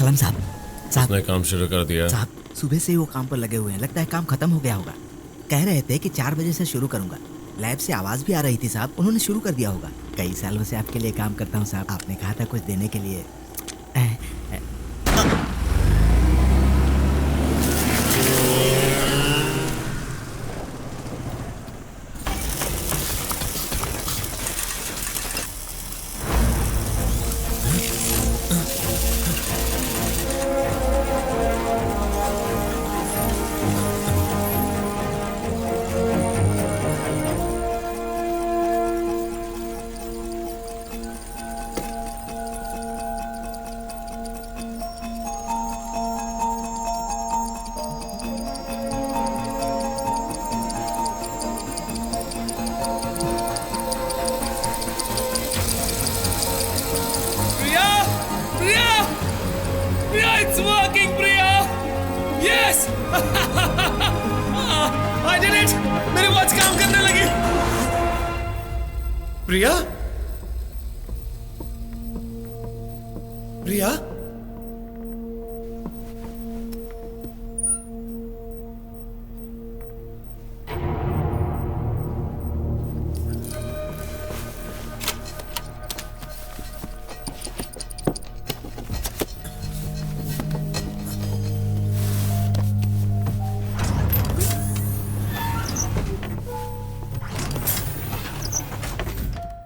सलाम साहब। साहब उसने काम शुरू कर दिया। साहब सुबह से ही वो काम पर लगे हुए हैं, लगता है काम खत्म हो गया होगा। कह रहे थे कि 4 बजे से शुरू करूंगा। लैब से आवाज भी आ रही थी साहब, उन्होंने शुरू कर दिया होगा। कई सालों से आपके लिए काम करता हूँ साहब, आपने कहा था कुछ देने के लिए। It's working, Priya! Yes! I did it! मेरी वॉच काम करने लगी। प्रिया? प्रिया?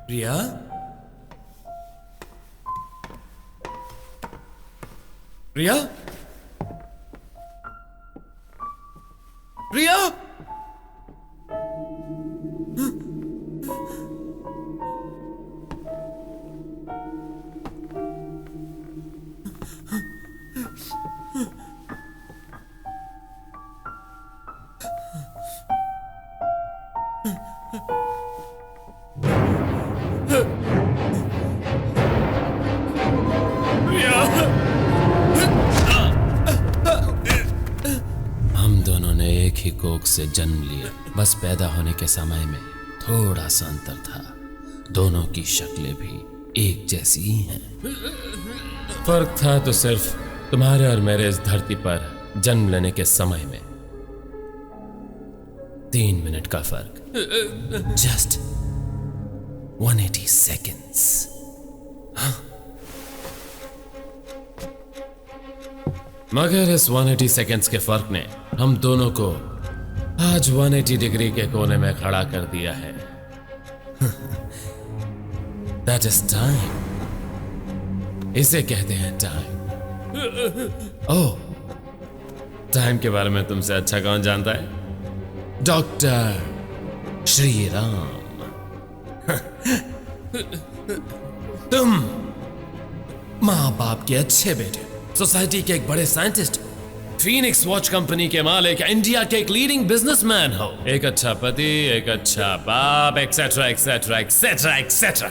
प्रिया? प्रिया? प्रिया? हम दोनों ने एक ही कोख से जन्म लिया, बस पैदा होने के समय में थोड़ा सा अंतर था। दोनों की शक्लें भी एक जैसी ही हैं। फर्क था तो सिर्फ तुम्हारे और मेरे इस धरती पर जन्म लेने के समय में 3 मिनट का फर्क। Just 180 seconds. मगर इस 180 सेकेंड्स के फर्क ने हम दोनों को आज 180 डिग्री के कोने में खड़ा कर दिया है। That is time. इसे कहते हैं टाइम। ओह, टाइम के बारे में तुमसे अच्छा कौन जानता है? डॉक्टर श्री राम। तुम माँ बाप के अच्छे बेटे, सोसाइटी के एक बड़े साइंटिस्ट, फीनिक्स वॉच कंपनी के मालिक, इंडिया के एक लीडिंग बिजनेसमैन हो, एक अच्छा पति, एक अच्छा बाप, एक्सेट्रा एक्सेट्रा एक्सेट्रा एक्सेट्रा।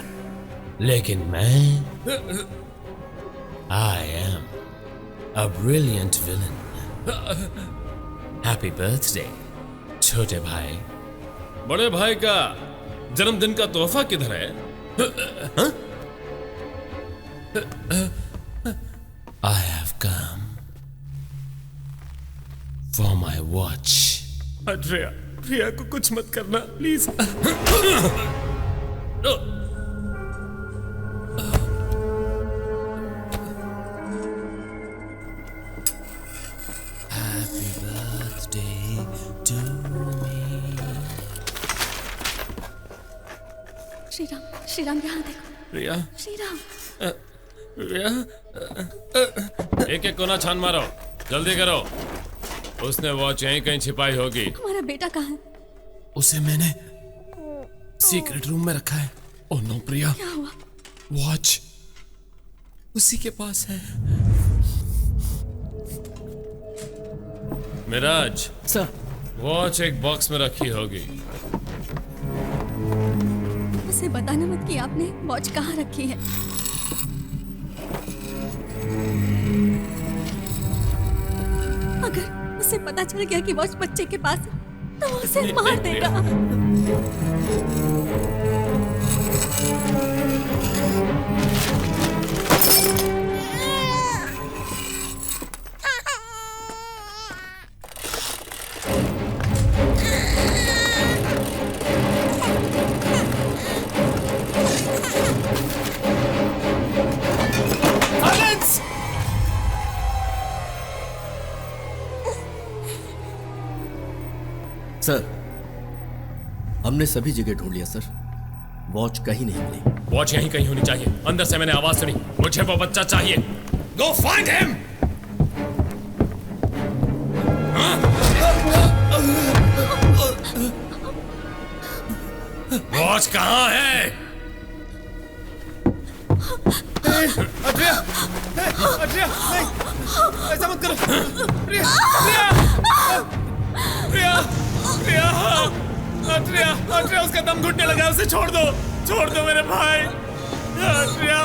लेकिन मैं I am a brilliant villain. Happy birthday छोटे भाई। बड़े भाई का जन्मदिन का तोहफा किधर है? I have come for my watch. प्रिया, प्रिया को कुछ मत करना please. Happy birthday to me. Shri Ram यहाँ देखो। प्रिया, श्री राम। प्रिया, एक एक कोना छान मारो, जल्दी करो। उसने वॉच यहीं कहीं छिपाई होगी। हमारा बेटा कहाँ है? उसे मैंने सीक्रेट रूम में रखा है। ओह नो प्रिया, क्या हुआ? वॉच उसी के पास है। मिराज सर, वॉच एक बॉक्स में रखी होगी। उसे बताना मत कि आपने वॉच कहाँ रखी है। अगर उसे पता चल गया कि वॉच बच्चे के पास है तो वो उसे मार देगा। सर, हमने सभी जगह ढूंढ लिया सर, वॉच कहीं नहीं मिली। वॉच यहीं कहीं होनी चाहिए। अंदर से मैंने आवाज सुनी, मुझे वो बच्चा चाहिए। Go find him. वॉच कहाँ है? अट्रिया, अट्रिया, नहीं, ऐसा मत करो। प्रिया, प्रिया, प्रिया, अट्रिया, अट्रिया, उसका दम घुटने लगा, उसे छोड़ दो मेरे भाई। अट्रिया,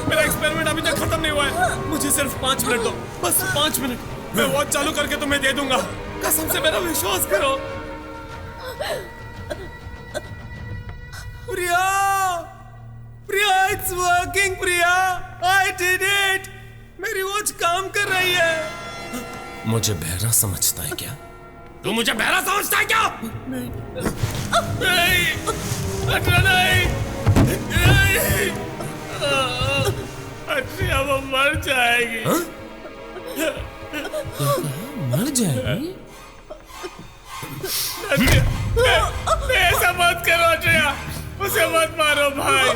मेरा एक्सपेरिमेंट अभी तक खत्म नहीं हुआ है। मुझे सिर्फ 5 मिनट दो, बस 5 मिनट। मैं वॉच चालू करके तुम्हें दे दूंगा। कसम से मेरा विश्वास करो। Priya, Priya, it's working Priya, I did it. मेरी वॉच काम कर रही है। मुझे बहरा समझता है क्या? तू मुझे बहरा समझता है क्या? नहीं, अट्रिया नहीं, नहीं। अट्रिया वो मर जाएगी। मर जाएगी? अट्रिया, नहीं, ऐसा मत करो अट्रिया, उसे मत मारो भाई।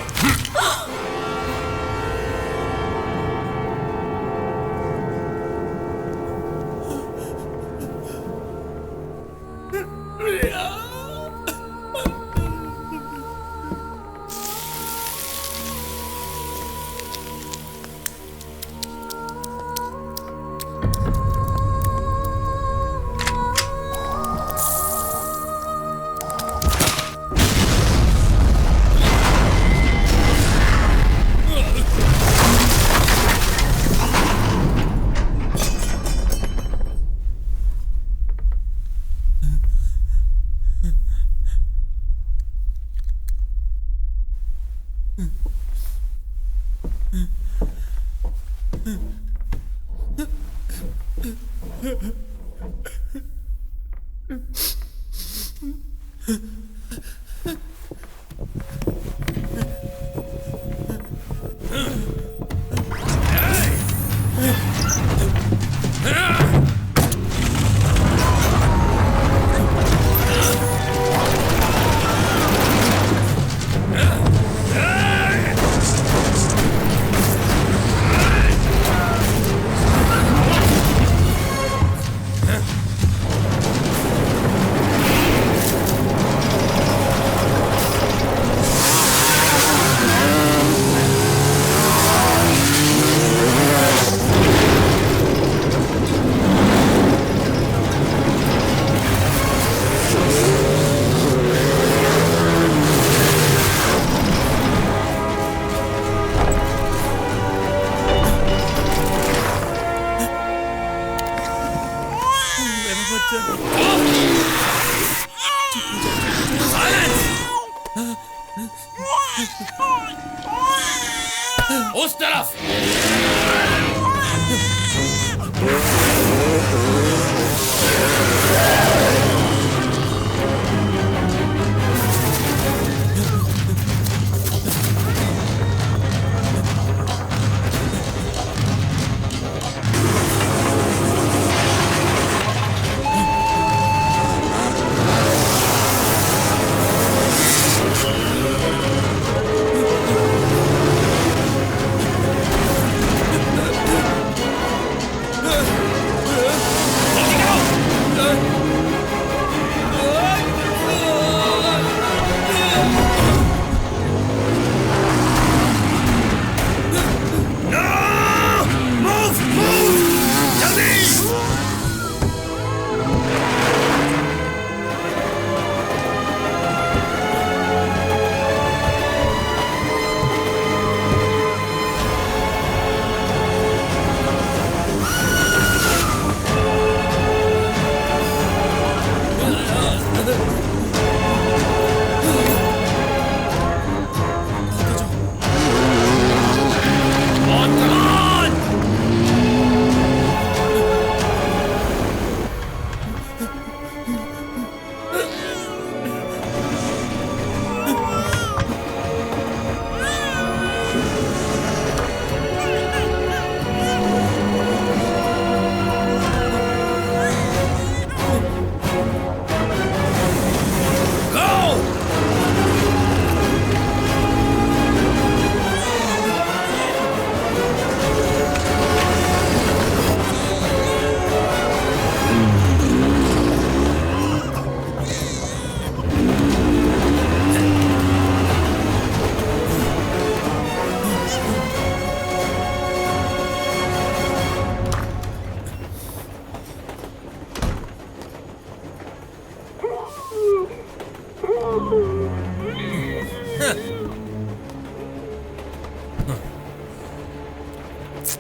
उस तरफ।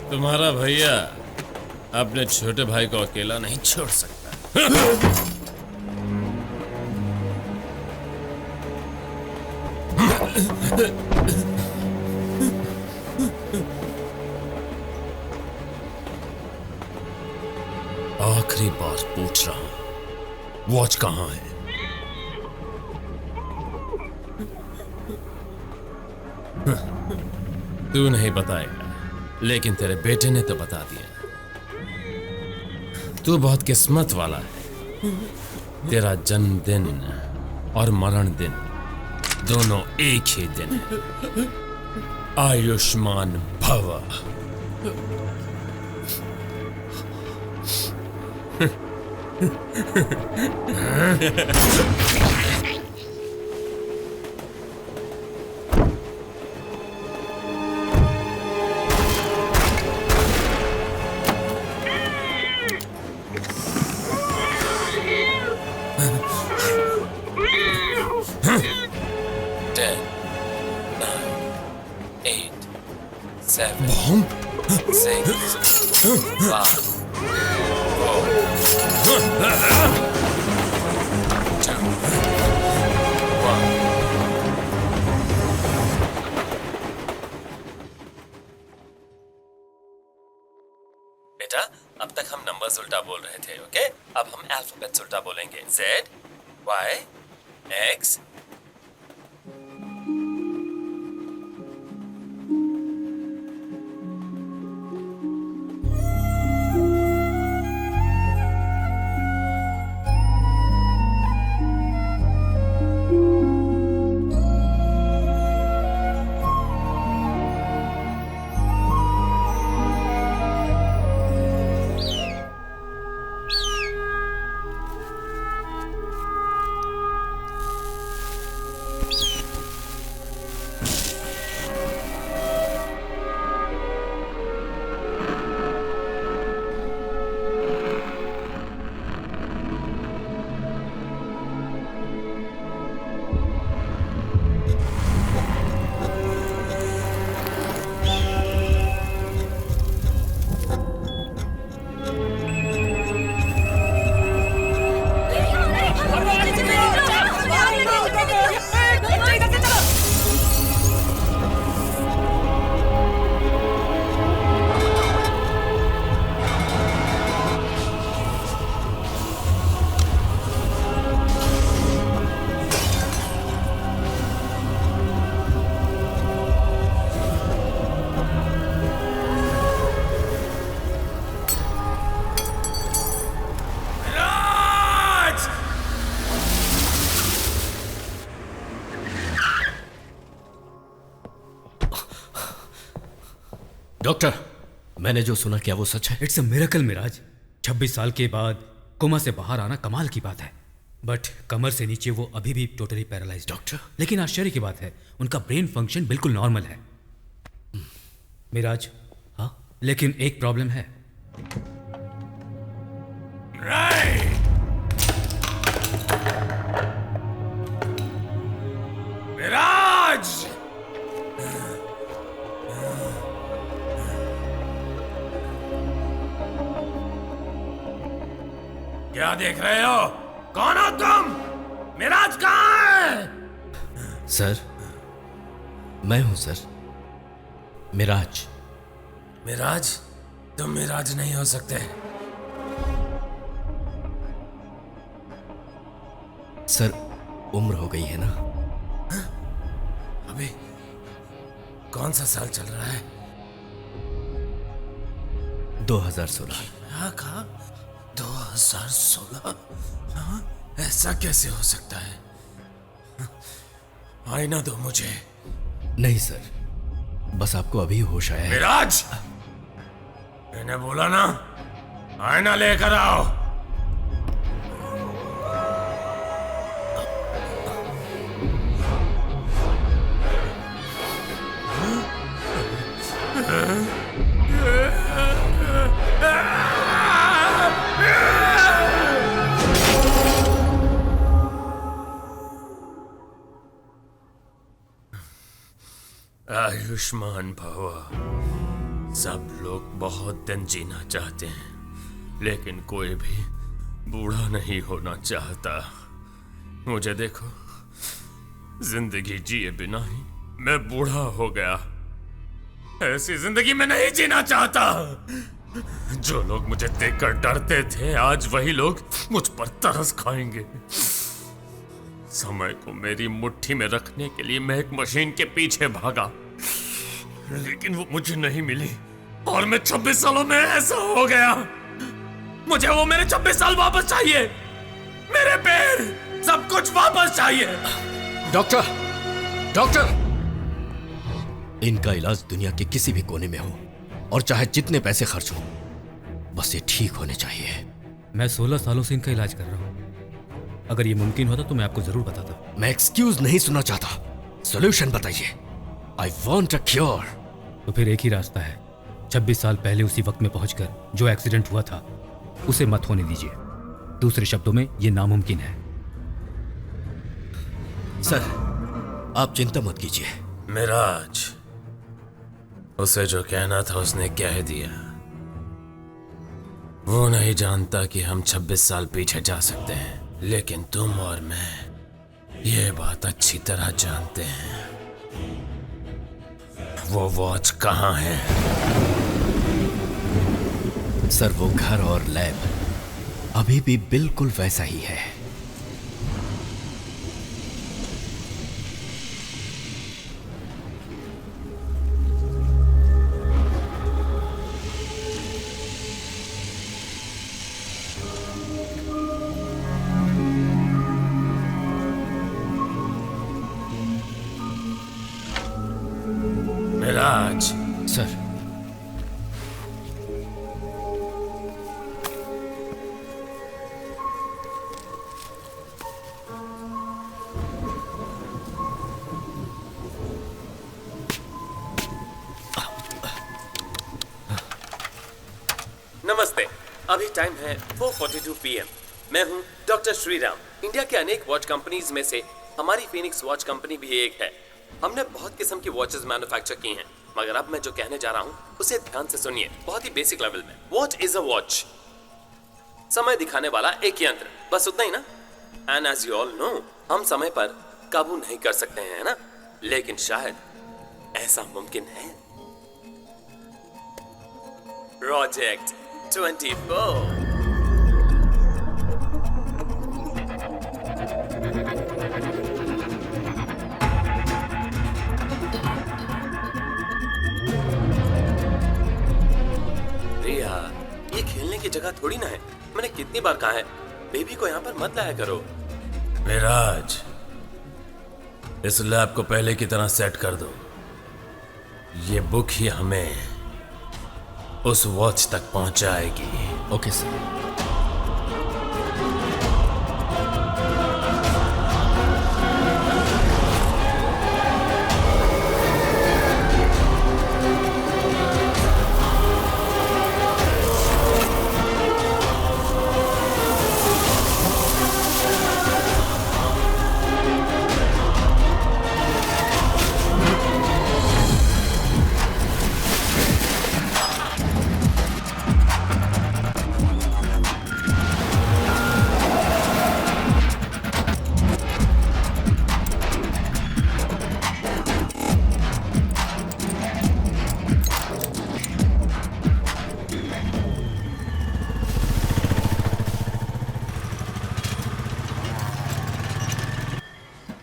तुम्हारा भैया अपने छोटे भाई को अकेला नहीं छोड़ सकता। आखिरी बार पूछ रहा हूं, वॉच कहां है? तू नहीं बताएगा, लेकिन तेरे बेटे ने तो बता दिया। तू बहुत किस्मत वाला है। तेरा जन्मदिन और मरण दिन दोनों एक ही दिन है। आयुष्मान भव। बेटा, अब तक हम नंबर्स उल्टा बोल रहे थे, ओके? अब हम अल्फाबेट्स उल्टा बोलेंगे। Z, Y, X। डॉक्टर, मैंने जो सुना क्या वो सच है? It's a miracle Miraj. 26 साल के बाद कोमा से बाहर आना कमाल की बात है। बट कमर से नीचे वो अभी भी टोटली पैरालाइज। डॉक्टर, लेकिन आश्चर्य की बात है, उनका ब्रेन फंक्शन बिल्कुल नॉर्मल है। मिराज, हाँ? लेकिन एक प्रॉब्लम है। मिराज! क्या देख रहे हो? कौन हो तुम? मिराज कहाँ है? सर, मैं हूं सर, मिराज। मिराज? तुम मिराज नहीं हो सकते। सर, उम्र हो गई है ना। अभी कौन सा साल चल रहा है? 2016। हाँ, कहा 2016? हाँ? ऐसा कैसे हो सकता है? आईना दो मुझे। नहीं सर, बस आपको अभी होश आया है। मिराज, मैंने बोला ना, आईना लेकर आओ। आयुष्मान भव। सब लोग बहुत दिन जीना चाहते हैं, लेकिन कोई भी बूढ़ा नहीं होना चाहता। मुझे देखो, जिंदगी जिए बिना ही मैं बूढ़ा हो गया। ऐसी जिंदगी में नहीं जीना चाहता। जो लोग मुझे देखकर डरते थे, आज वही लोग मुझ पर तरस खाएंगे। समय को मेरी मुट्ठी में रखने के लिए मैं एक मशीन के पीछे भागा, लेकिन वो मुझे नहीं मिली और मैं 26 सालों में ऐसा हो गया। मुझे वो मेरे 26 साल वापस चाहिए, मेरे पैर, सब कुछ वापस चाहिए। डॉक्टर, डॉक्टर, इनका इलाज दुनिया के किसी भी कोने में हो और चाहे जितने पैसे खर्च हो, बस ये ठीक होने चाहिए। मैं 16 सालों से इनका इलाज कर रहा हूँ। अगर ये मुमकिन होता तो मैं आपको जरूर बताता। मैं एक्सक्यूज नहीं सुनना चाहता, सॉल्यूशन बताइए। I want a cure. तो फिर एक ही रास्ता है, 26 साल पहले उसी वक्त में पहुंचकर जो एक्सीडेंट हुआ था उसे मत होने दीजिए। दूसरे शब्दों में ये नामुमकिन है। सर, आप चिंता मत कीजिए। मिराज, उसे जो कहना था उसने कह दिया। वो नहीं जानता कि हम 26 साल पीछे जा सकते हैं, लेकिन तुम और मैं ये बात अच्छी तरह जानते हैं। वो वॉच कहाँ है? सर, वो घर और लैब अभी भी बिल्कुल वैसा ही है। मिराज, सर, नमस्ते। अभी टाइम है 4:42 PM। मैं हूं डॉक्टर श्रीराम। इंडिया के अनेक वॉच कंपनीज में से हमारी फीनिक्स वॉच कंपनी भी एक है। हमने बहुत किस्म की वॉचेस मैन्युफैक्चर की हैं, मगर अब मैं जो कहने जा रहा हूं उसे ध्यान से सुनिए, बहुत ही बेसिक लेवल में। वॉच इज अ वॉच, समय दिखाने वाला एक यंत्र, बस उतना ही ना। And as you all know, हम समय पर काबू नहीं कर सकते हैं, ना? लेकिन शायद ऐसा मुमकिन है। प्रोजेक्ट 24। ये खेलने की जगह थोड़ी ना है। मैंने कितनी बार कहा है, बेबी को यहाँ पर मत लाया करो। मिराज, इस लैब को पहले की तरह सेट कर दो। ये बुक ही हमें उस वॉच तक पहुंचाएगी। Okay sir.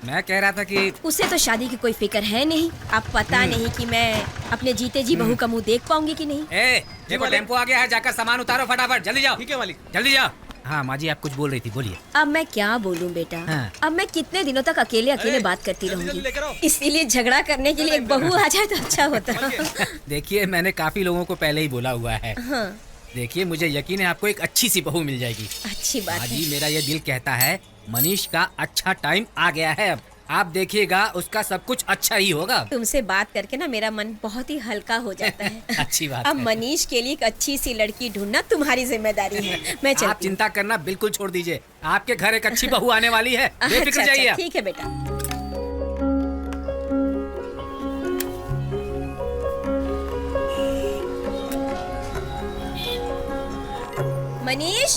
मैं कह रहा था कि उसे तो शादी की कोई फिक्र है नहीं। अब पता नहीं कि मैं अपने जीते जी बहू का मुंह देख पाऊंगी कि नहीं। देखो टेम्पो आ गया है, जाकर सामान उतारो फटाफट, जल्दी जाओ। ठीक है मालिक, जल्दी जाओ। हाँ माँ जी, आप कुछ बोल रही थी, बोलिए। अब मैं क्या बोलूं बेटा। हाँ। अब मैं कितने दिनों तक अकेले अकेले बात करती रहूंगी, इसीलिए झगड़ा करने के लिए एक बहू आ जाए तो अच्छा होता। देखिए, मैंने काफी लोगों को पहले ही बोला हुआ है। हाँ। देखिए, मुझे यकीन है आपको एक अच्छी सी बहू मिल जाएगी। अच्छी बात माँ है। जी, मेरा ये दिल कहता है मनीष का अच्छा टाइम आ गया है। अब आप देखिएगा, उसका सब कुछ अच्छा ही होगा। तुमसे बात करके ना मेरा मन बहुत ही हल्का हो जाता है। अच्छी बात अब है। मनीष के लिए एक अच्छी सी लड़की ढूंढना तुम्हारी जिम्मेदारी है। मैं आप चलती हूँ। चिंता करना बिल्कुल छोड़ दीजिए, आपके घर एक अच्छी बहू आने वाली है, बेफिक्र अच्छा, जाइए आप। ठीक है बेटा। मनीष,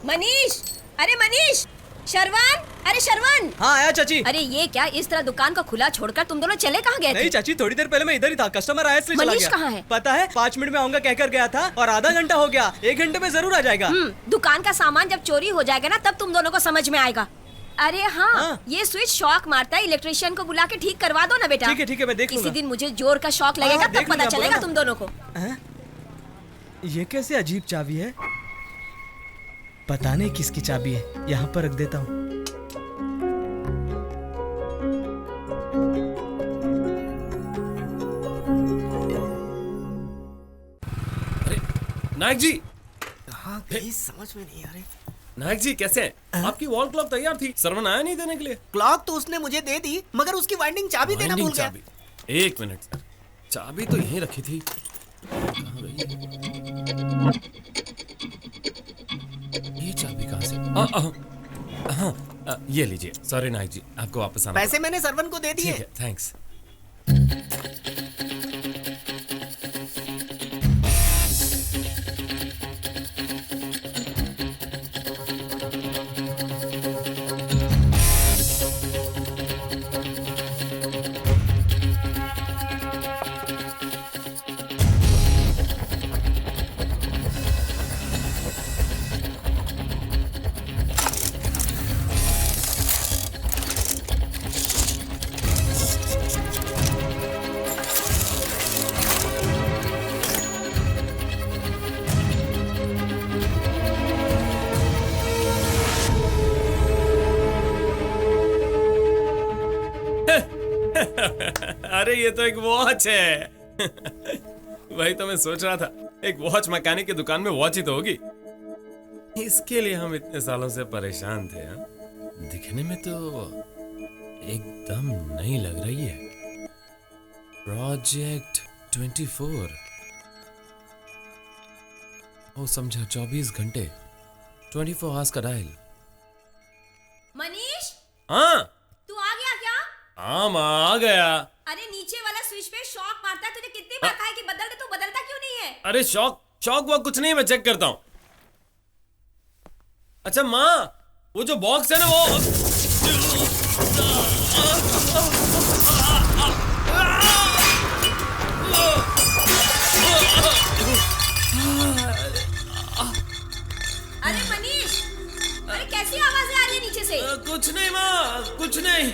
मनीष, अरे मनीष, शर्वान, अरे शर्वान। हाँ आया चाची। अरे ये क्या, इस तरह दुकान को खुला छोड़कर तुम दोनों चले कहाँ गए थे? नहीं चाची, थोड़ी देर पहले मैं इधर ही था, कस्टमर आया इसलिए चला मनीष गया। कहाँ है? पता है, 5 मिनट में आऊंगा कहकर गया था और आधा घंटा हो गया। 1 घंटे में जरूर आ जाएगा। दुकान का सामान जब चोरी हो जाएगा ना, तब तुम दोनों को समझ में आएगा। अरे हाँ, ये स्विच शॉक मारता है, इलेक्ट्रिशियन को बुला के ठीक करवा दो ना बेटा। ठीक है मैं देख लूंगा। किसी दिन मुझे जोर का शॉक लगेगा, देख तब पता लूंगा, चलेगा बोलो तुम दोनों को। ये कैसे अजीब चाबी है, पता नहीं किसकी चाबी है। यहाँ पर रख देता हूँ। नायक जी, हाँ कहीं समझ में नहीं आ रही। नायक जी कैसे हैं? आपकी वॉल क्लॉक तैयार थी, सर्वन आया नहीं देने के लिए। क्लॉक तो उसने मुझे दे दी, मगर उसकी वाइंडिंग चाबी देना भूल गया। चाबी, 1 मिनट सर, चाबी तो यहीं रखी थी। कहाँ गई? ये चाबी कहाँ से? हाँ, ये लीजिए। सॉरी नायक जी, आपको वापस आना पैसे मैंने सर्वन को दे दिए। ठीक है, थैंक्स। अरे ये तो एक वॉच है। वही तो मैं सोच रहा था, एक वॉच मैकेनिक की दुकान में वॉच ही तो होगी। इसके लिए हम इतने सालों से परेशान थे। हाँ? दिखने में तो एकदम नई लग रही है। प्रोजेक्ट 24। ओ समझा, 24 घंटे, 24 आवर्स का डायल। मनीष, हाँ तू आ गया क्या? हाँ माँ आ गया। अरे नीचे वाला स्विच पे शॉक मारता है, तुझे कितनी बार कहा है कि बदल दे, तू बदलता क्यों नहीं है? अरे शॉक वो कुछ नहीं, मैं चेक करता हूँ। अच्छा माँ, वो जो बॉक्स है ना वो अरे मनीष, अरे कैसी आवाजें आ रही है नीचे से? कुछ नहीं माँ, कुछ नहीं।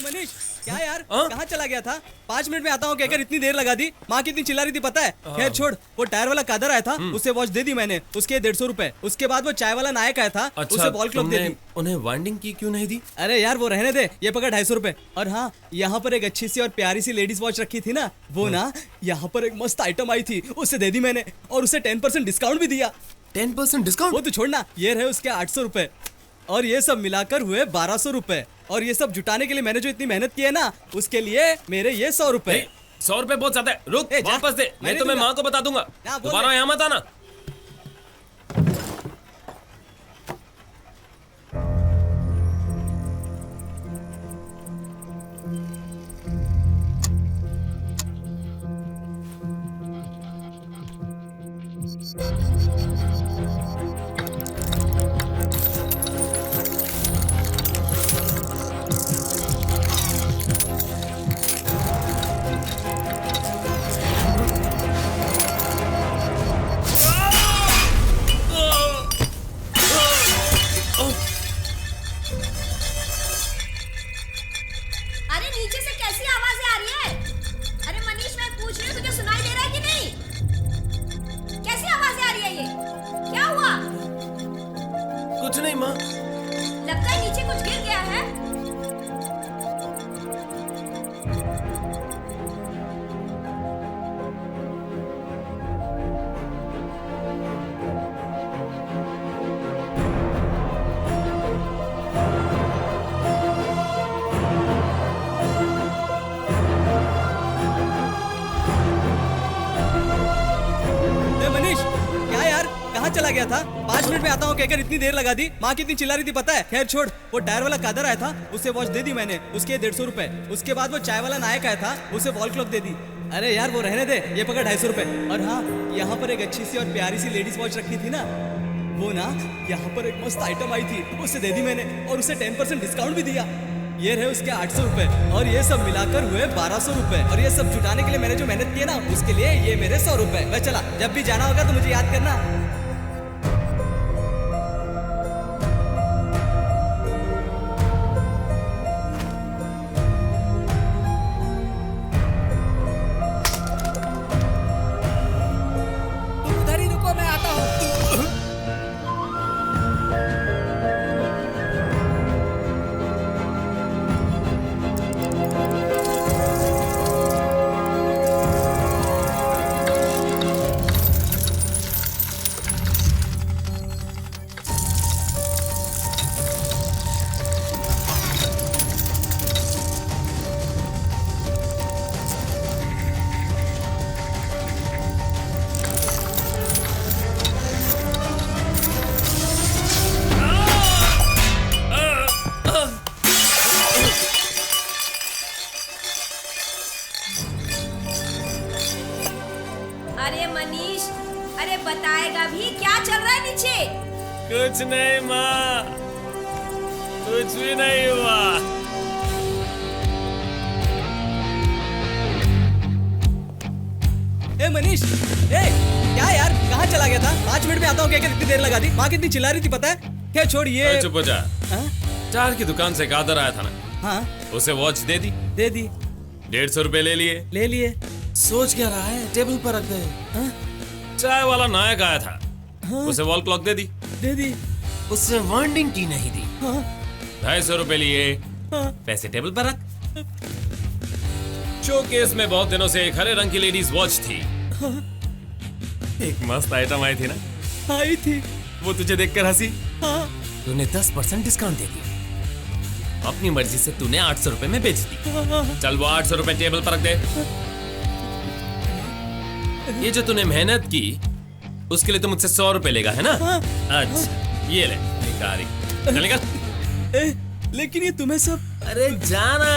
मनीष, क्या यार कहाँ चला गया था? 5 मिनट में आता हूँ कहकर इतनी देर लगा दी। माँ कितनी चिल्ला रही थी पता है? खैर छोड़, वो टायर वाला कादर आया था, उसे वॉच दे दी मैंने, उसके 150 रुपए। उसके बाद वो चाय वाला नायक आया था, उसे बॉल क्लब दे दी। उन्हें वाइंडिंग की क्यों नहीं दी? अरे यार वो रहने दे, ये पकड़ 250 रुपए। और हाँ, यहाँ पर एक अच्छी सी और प्यारी सी लेडीज वॉच रखी थी ना, वो ना यहाँ पर एक मस्त आइटम आई थी, उसे दे दी मैंने और उसे 10% डिस्काउंट भी दिया। 10% डिस्काउंट? वो तो छोड़ना, ये रहे उसके 800 रुपए और ये सब मिलाकर हुए 1200 रुपए। और ये सब जुटाने के लिए मैंने जो इतनी मेहनत की है ना, उसके लिए मेरे ये 100 रुपए। 100 रुपए बहुत ज्यादा है, रुक वापस दे, नहीं तो मैं माँ को बता दूंगा। दोबारा यहाँ मत आना। अरे नीचे से कैसी आवाजें आ रही है? अरे मनीष, चला गया था? 5 मिनट में आता हूँ कहकर इतनी देर लगा दी। माँ कितनी चिल्ला रही थी पता है? खैर छोड़, वो टायर वाला कादर आया था, उसे वॉच दे दी मैंने, उसके 150 रुपए। उसके बाद वो चाय वाला नायक आया था, उसे वॉल क्लॉक दे दी। अरे यार वो रहने दे, ये पकड़ 250 रुपए। और हाँ, यहाँ पर एक अच्छी सी और प्यारी सी लेडीज वॉच रखी थी ना, वो ना यहाँ पर एक मस्त आइटम आई थी, उसे दे दी मैंने और उसे 10% डिस्काउंट भी दिया। ये रहे उसके 800 रुपए और ये सब मिलाकर हुए 1200 रुपए। और ये सब जुटाने के लिए मैंने जो मेहनत की ना, उसके लिए ये मेरे 100 रुपए। मैं चला, जब भी जाना होगा तो मुझे याद करना। उधर ही रुको, मैं आता हूँ। अरे मनीष, अरे बताएगा भी क्या चल रहा है नीचे? कुछ नहीं माँ, कुछ भी नहीं हुआ। ए मनीष, ए क्या यार, कहाँ चला गया था? 5 मिनट में आता हूँ कहकर इतनी देर लगा दी। माँ कितनी चिल्ला रही थी पता है? क्या छोड़ ये। चुप हो जा। हाँ? चार की दुकान से कादर आया था ना, हाँ उसे वॉच दे दी, दे दी, 150 रुपए ले लिए। ले लिए। सोच क्या रहा है, टेबल पर रख गए। हाँ? चाय वाला नायक आया था, हाँ? उसे वॉल क्लॉक दे दी, दे दी। उससे वार्निंग की नहीं दी। हाँ? 250 रुपए लिए, हाँ? पैसे टेबल पर रख। शोकेस में बहुत दिनों से एक हरे रंग की लेडीज वॉच थी। हाँ? एक मस्त आइटम आई थी ना, आई थी। वो तुझे देखकर हंसी, हाँ? तूने 10% डिस्काउंट दे दिया। अपनी मर्जी से तूने 800 रुपए में बेच दी। चल वो 800 रुपए टेबल पर रख दे। ये जो तूने मेहनत की, उसके लिए तो मुझसे 100 रुपए लेगा, है ना? अच्छा ये ले, भिखारी। चल निकल। लेकिन ये तुम्हें सब। अरे जाना,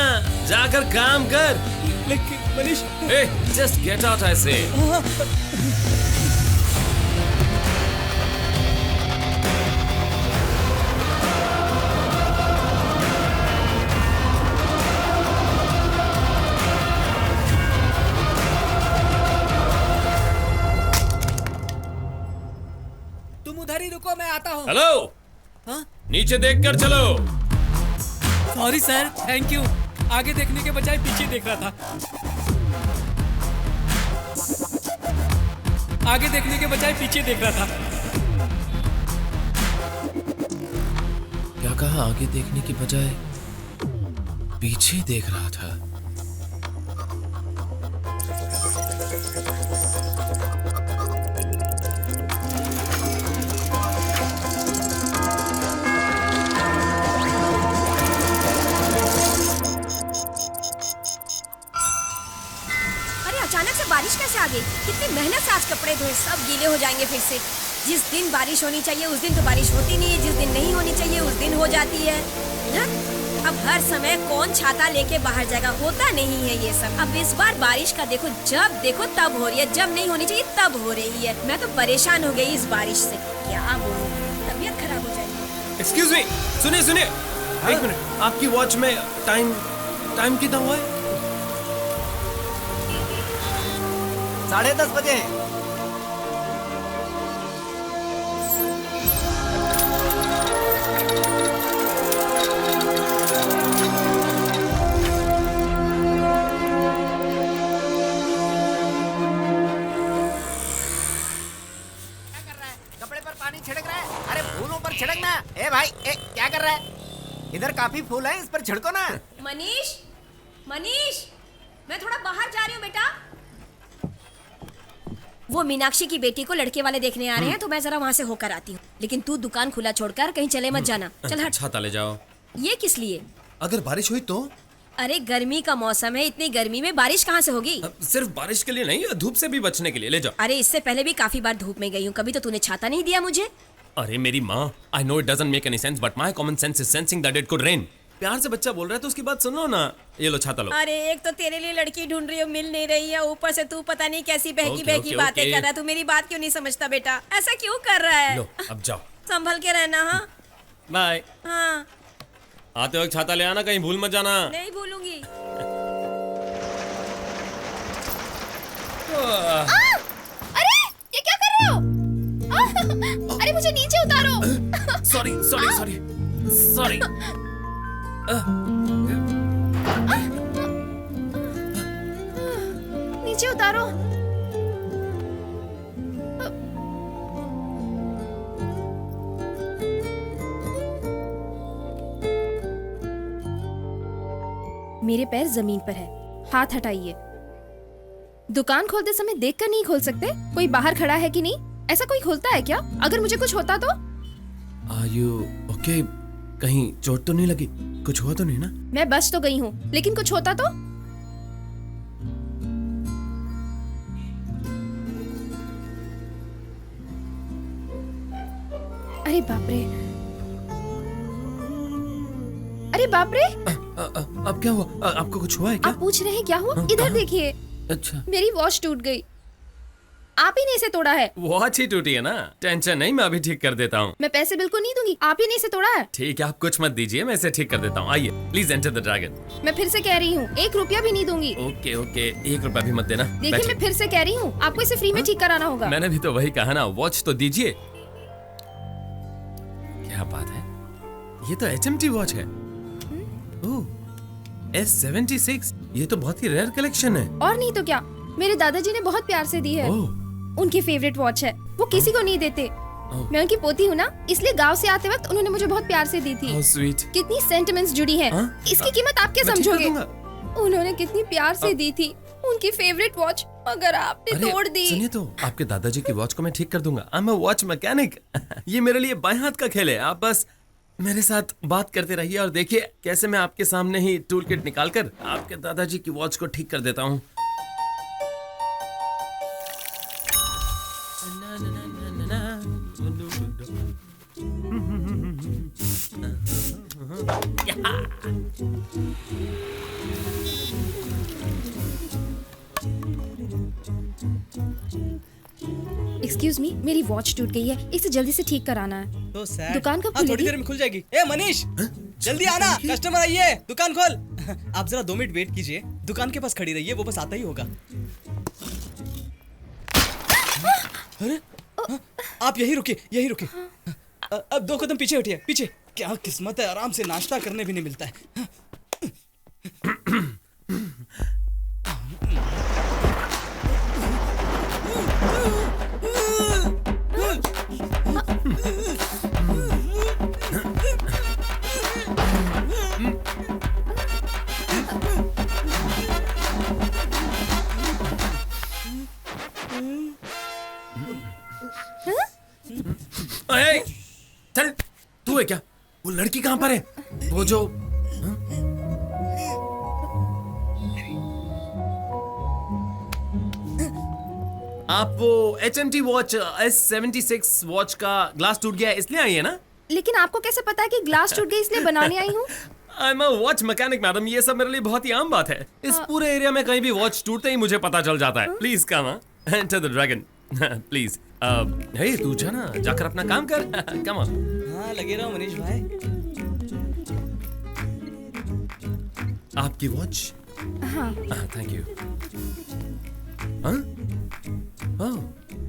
जाकर काम कर। लेकिन Manish. Just get out I से। तुम उधर ही रुको, मैं आता हूँ। हेलो, नीचे देखकर चलो। Sorry sir, thank you. आगे देखने के बजाय पीछे देख रहा था। आगे देखने के बजाय पीछे देख रहा था। क्या कहा? आगे देखने की बजाय पीछे देख रहा था। अचानक से बारिश कैसे आ गई? कितनी मेहनत से आज कपड़े धोए, सब गीले हो जाएंगे फिर से। जिस दिन बारिश होनी चाहिए उस दिन तो बारिश होती नहीं है, जिस दिन नहीं होनी चाहिए उस दिन हो जाती है ना? अब हर समय कौन छाता लेके बाहर जाएगा? होता नहीं है ये सब। अब इस बार बारिश का देखो, जब देखो तब हो रही है, जब नहीं होनी चाहिए तब हो रही है। मैं तो परेशान हो गई इस बारिश से, क्या बोलूं, तबीयत खराब हो जाएगी। एक्सक्यूज मी, सुनिए सुनिए, एक मिनट। आपकी वॉच में टाइम कितना हुआ है? 10:30 बजे। कपड़े पर पानी छिड़क रहा है। अरे फूलों पर छिड़कना। ए भाई, क्या कर रहा है? इधर काफी फूल हैं, इस पर छिड़को ना। मनीष, मनीष, मैं थोड़ा बाहर जा रही हूँ बेटा। वो मीनाक्षी की बेटी को लड़के वाले देखने आ रहे हैं, तो मैं जरा वहाँ से होकर आती हूँ। लेकिन तू दुकान खुला छोड़कर कहीं चले मत जाना। चल हट। छाता ले जाओ। ये किस लिए? अगर बारिश हुई तो अरे गर्मी का मौसम है, इतनी गर्मी में बारिश कहाँ से होगी? सिर्फ बारिश के लिए नहीं, धूप से भी बचने के लिए। ले जाओ। अरे इससे पहले भी काफी बार धूप में गई हूँ, कभी तो तूने छाता नहीं दिया मुझे। अरे मेरी माँ, I know it doesn't make any sense but my common sense is sensing that it could rain. प्यार से बच्चा बोल रहा है तो उसकी बात सुन लो ना। ये लो छाता लो। अरे एक तो तेरे लिए लड़की ढूंढ रही हो, मिल नहीं रही है, ऊपर से तू पता नहीं कैसी बहकी बहकी ओके, बातें ओके। कर रहा है। तू मेरी बात क्यों नहीं समझता बेटा? ऐसा क्यों कर रहा है? लो अब जाओ। संभल के रहना। हाँ बाय। हाँ, आते वक्त छाता ले आना, कहीं भूल मत जाना। नहीं भूलूंगी। अरे ये क्या कर रहे हो? अरे मुझे नीचे उतारो। Sorry sorry sorry sorry. नीचे उतारो। मेरे पैर जमीन पर है, हाथ हटाइए। दुकान खोलते समय देखकर नहीं खोल सकते? कोई बाहर खड़ा है कि नहीं? ऐसा कोई खोलता है क्या? अगर मुझे कुछ होता तो? Are you okay? कहीं चोट तो नहीं लगी? कुछ हुआ तो नहीं ना? मैं बच तो गई हूँ, लेकिन कुछ होता तो? अरे बाप रे! अरे बाप रे! अब क्या हुआ? आपको कुछ हुआ है क्या? आप पूछ रहे हैं क्या हुआ? इधर कहाँ? देखिए, अच्छा, मेरी वॉच टूट गई। आप ही ने इसे तोड़ा है। वॉच ही टूटी है ना? टेंशन नहीं, मैं अभी ठीक कर देता हूँ। मैं पैसे बिल्कुल नहीं दूंगी, आप ही ने इसे तोड़ा है। ठीक है, आप कुछ मत दीजिए, मैं इसे ठीक कर देता हूँ। आइए प्लीज एंटर द ड्रैगन। मैं फिर से कह रही हूँ, 1 रुपया भी नहीं दूंगी। ओके ओके, 1 रुपया भी मत देना। देखिए बैठिए। मैं फिर से कह रही हूँ, आपको इसे फ्री में ठीक कराना होगा। मैंने भी तो वही कहा ना, वॉच तो दीजिए। क्या बात है, ये तो HMT वॉच है। ओह, S76, ये तो बहुत ही रेयर कलेक्शन है। और नहीं तो क्या, मेरे दादाजी ने बहुत प्यार से दी है। ओह, उनकी फेवरेट वॉच है, वो किसी को नहीं देते। मैं उनकी पोती हूँ ना, इसलिए गांव से आते वक्त उन्होंने मुझे बहुत प्यार से दी थी। How sweet. कितनी सेंटिमेंट्स जुड़ी हैं। हाँ? इसकी कीमत आप क्या मैं ठीक कर समझोगे? दूंगा। उन्होंने कितनी प्यार से दी थी, उनकी फेवरेट वॉच, मगर आपने अरे तोड़ दी। सुनिए तो, आपके दादाजी की वॉच को मैं ठीक कर दूंगा। I am a watch mechanic. ये मेरे लिए बाएं हाथ का खेल है। आप बस मेरे साथ बात करते रहिए और देखिए कैसे मैं आपके सामने ही टूल किट निकाल कर आपके दादाजी की वॉच को ठीक कर देता हूँ। एक्सक्यूज मी, मेरी वॉच टूट गई है, इसे जल्दी से ठीक कराना है। तो सैड। दुकान कब हाँ, थोड़ी खुलेगी? देर में खुल जाएगी। ए मनीष, जल्दी आना, कस्टमर आइए, दुकान खोल। आप जरा 2 मिनट वेट कीजिए, दुकान के पास खड़ी रहिए, वो बस आता ही होगा। अरे हाँ, आप यही रुकिए, यही रुकिए। अब 2 कदम पीछे हटिए, पीछे। क्या किस्मत है, आराम से नाश्ता करने भी नहीं मिलता है। अरे चल, तू है क्या? वो लड़की कहाँ पर है? वो जो आप वो HMT वॉच S76 वॉच का ग्लास टूट गया है इसलिए आई है ना? लेकिन आपको कैसे पता है कि ग्लास टूट गई इसलिए बनाने आई हूँ? I am a watch mechanic madam, ये सब मेरे लिए बहुत ही आम बात है। इस पूरे एरिया में कहीं भी वॉच टूटते ही मुझे पता चल जाता है। Please come enter the dragon please. हे तू जा ना, जाकर अपना काम कर। Come on. हाँ लगे रहो मनीष भाई। आपकी वॉच? हाँ। Thank you.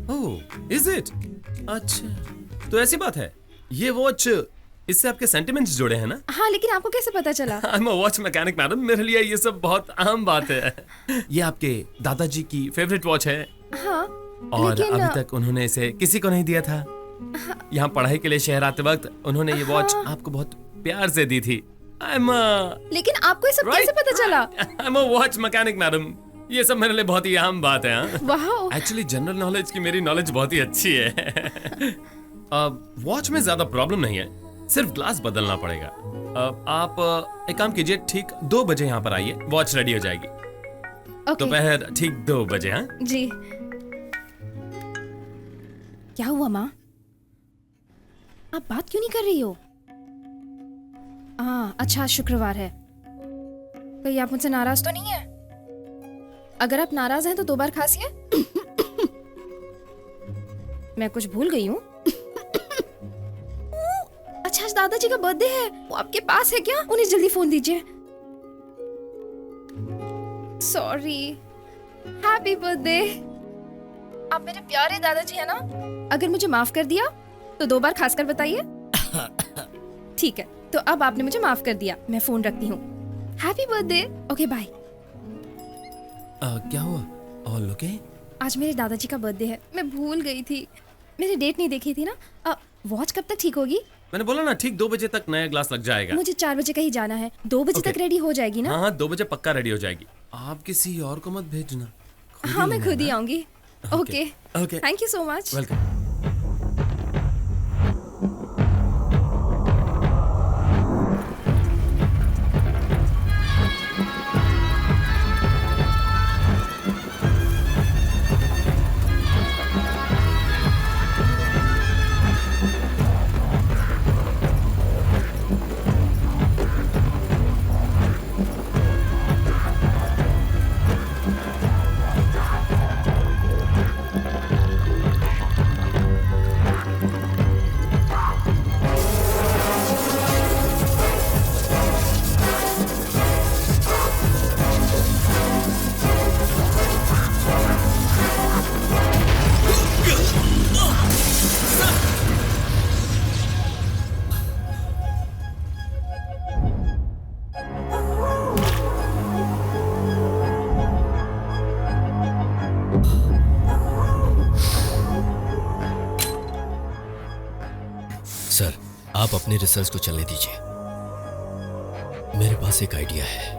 Oh, is it? अच्छा, तो ऐसी बात है। ये वॉच, इससे आपके सेंटिमेंट्स जुड़े हैं ना? हाँ, लेकिन आपको कैसे पता चला? I am a watch mechanic madam, मेरे लिए ये सब बहुत आम बात है। ये आपके दादाजी की फेवरेट वॉच है। हाँ, और लेकिन अभी तक उन्होंने इसे किसी को नहीं दिया था। यहाँ पढ़ाई के लिए शहर आते वक्त उन्होंने ये वॉच आपको बहुत प्यार से दी थी। लेकिन आपको ये सब कैसे पता चला? I am a watch mechanic madam, ये सब मेरे लिए बहुत ही आम बात है। वाह, एक्चुअली जनरल नॉलेज की मेरी नॉलेज बहुत ही अच्छी है। वॉच में ज्यादा प्रॉब्लम नहीं है, सिर्फ ग्लास बदलना पड़ेगा। आप एक काम कीजिए, ठीक 2 बजे यहाँ पर आइए, वॉच रेडी हो जाएगी। ओके दोपहर ठीक 2 बजे। हाँ जी। क्या हुआ माँ? आप बात क्यों नहीं कर रही हो? हाँ अच्छा, शुक्रवार है। कहीं आप मुझसे नाराज तो नहीं है? अगर आप नाराज हैं तो 2 बार खांसिए। मैं कुछ भूल गई हूँ। अच्छा आज दादाजी का बर्थडे है, वो आपके पास है क्या? उन्हें जल्दी फोन दीजिए। Sorry, happy birthday. आप मेरे प्यारे दादाजी है ना? अगर मुझे माफ कर दिया तो 2 बार खासकर बताइए। ठीक है, तो अब आपने मुझे माफ कर दिया, मैं फोन रखती हूँ। Happy birthday. Okay bye. क्या हुआ? All okay? आज मेरे दादाजी का बर्थडे है, मैं भूल गई थी। मैंने डेट नहीं देखी थी ना। वॉच कब तक ठीक होगी? मैंने बोला ना, ठीक 2 बजे तक नया ग्लास लग जाएगा। मुझे 4 बजे कहीं जाना है, 2 बजे तक रेडी हो जाएगी ना? हाँ 2 बजे पक्का रेडी हो जाएगी। आप किसी और को मत भेजना। हाँ मैं खुद ही आऊंगी। Okay okay, thank you so much. Welcome. Sir, आप अपने रिसर्च को चलने दीजिए। मेरे पास एक आइडिया है।